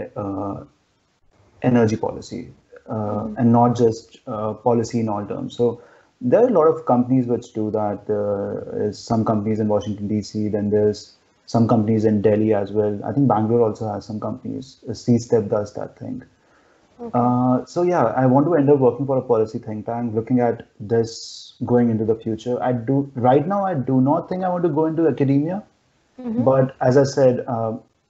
energy policy Mm-hmm. and not just policy in all terms. So there are a lot of companies which do that. There is some companies in Washington D.C. Then there's some companies in Delhi as well. I think Bangalore also has some companies. C-Step does that thing. Okay. So yeah, I want to end up working for a policy think tank, looking at this going into the future. I do right now. I do not think I want to go into academia, Mm-hmm. but as I said,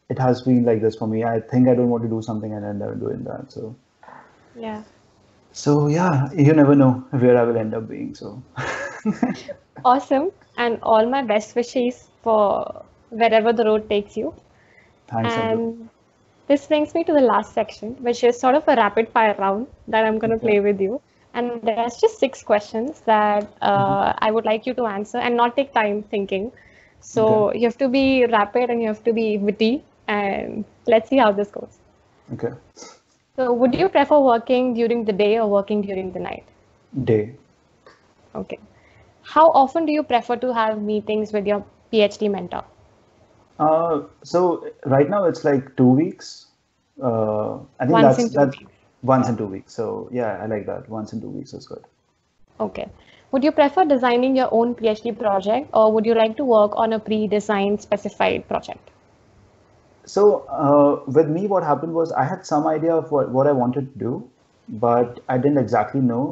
it has been like this for me. I think I don't want to do something and end up doing that. Yeah. So yeah, you never know where I will end up being. So Awesome. And all my best wishes for wherever the road takes you. thanks, Abdul. And this brings me to the last section, which is sort of a rapid fire round that I'm going to Okay. play with you. And there's just 6 questions that Mhm. I would like you to answer and not take time thinking. Okay. So you have to be rapid and you have to be witty. And let's see how this goes. Okay. So, would you prefer working during the day or working during the night? Day. Okay. How often do you prefer to have meetings with your PhD mentor? So right now it's like 2 weeks. I think Once that's in two that's weeks. once Yeah. in 2 weeks. So yeah, I like that. Once in 2 weeks is good. Okay. Would you prefer designing your own PhD project or would you like to work on a pre-designed specified project? So with me, what happened was I had some idea of what I wanted to do, but I didn't exactly know.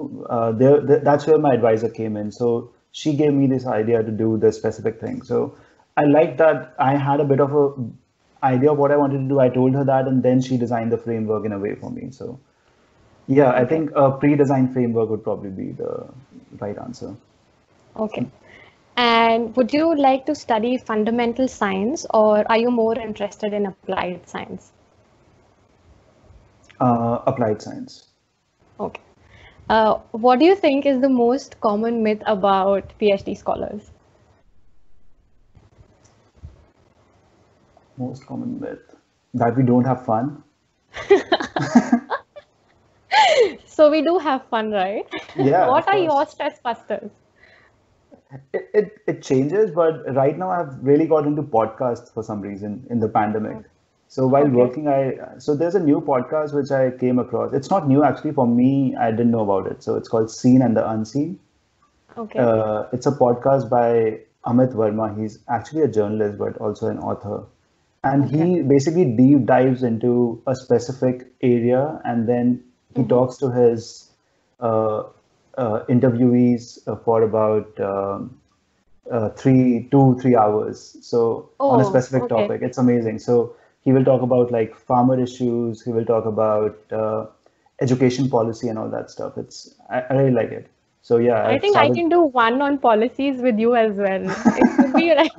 That's where my advisor came in. So she gave me this idea to do this specific thing. So I liked that I had a bit of a idea of what I wanted to do. I told her that, and then she designed the framework in a way for me. So yeah, I Okay. think a pre-designed framework would probably be the right answer. Okay. And would you like to study fundamental science or are you more interested in applied science? Applied science. Okay. What do you think is the most common myth about PhD scholars? Most common myth that we don't have fun. So we do have fun, right? Yeah, What of are your course. stress busters? It changes, but right now I've really got into podcasts for some reason in the pandemic. So while Okay. working, so there's a new podcast which I came across. It's not new actually for me. I didn't know about it. So it's called Seen and the Unseen. Okay. It's a podcast by Amit Verma. He's actually a journalist, but also an author. And Okay. he basically deep dives into a specific area, and then he Mm-hmm. talks to his uh, interviewees for about 3 hours. So on a Oh, specific okay. topic, it's amazing. So he will talk about like farmer issues. He will talk about education policy and all that stuff. I really like it. So yeah, I I've think I started. can do one on policies with you as well. It would be like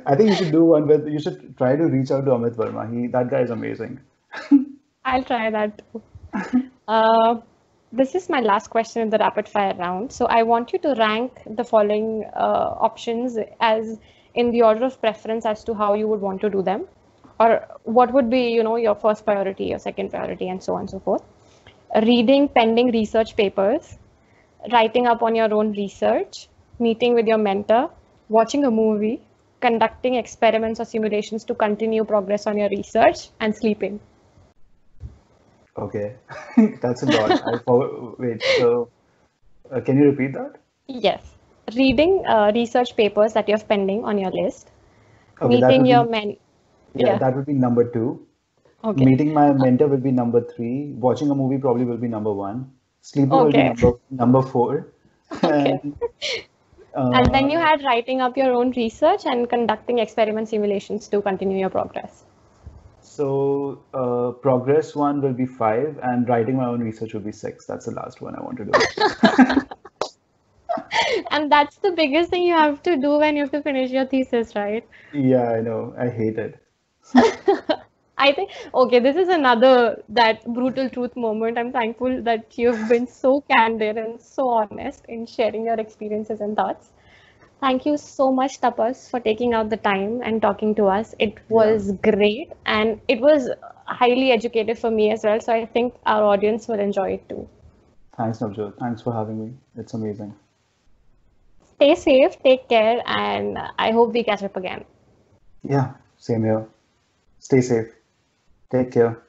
I think you should do one, but you should try to reach out to Amit Verma. That guy is amazing. I'll try that too. Uh, this is my last question in the rapid fire round. So I want you to rank the following options as in the order of preference as to how you would want to do them, or what would be, your first priority, your second priority, and so on and so forth. Reading pending research papers, writing up on your own research, meeting with your mentor, watching a movie, conducting experiments or simulations to continue progress on your research, and sleeping. Okay, that's a lot. Wait, so can you repeat that? Yes. Reading research papers that you have pending on your list, Okay, that meeting would your be, men. yeah, Yeah. that would be number two. Okay. Meeting my mentor will be number three. Watching a movie probably will be number one. Sleeping will be Okay. number four. Okay. And And then you uh, had writing up your own research and conducting experiment simulations to continue your progress. so progress one will be five, and writing my own research will be six. That's the last one I want to do. And that's the biggest thing you have to do when you have to finish your thesis, right? Yeah, I know. I hate it. I think, okay, this is another that brutal truth moment. I'm thankful that you've been so candid and so honest in sharing your experiences and thoughts. Thank you so much, Tapas, for taking out the time and talking to us. It Yeah. was great and it was highly educative for me as well. So I think our audience will enjoy it too. Thanks, Navjot. Thanks for having me. It's amazing. Stay safe, take care, and I hope we catch up again. Yeah, same here. Stay safe. Take care.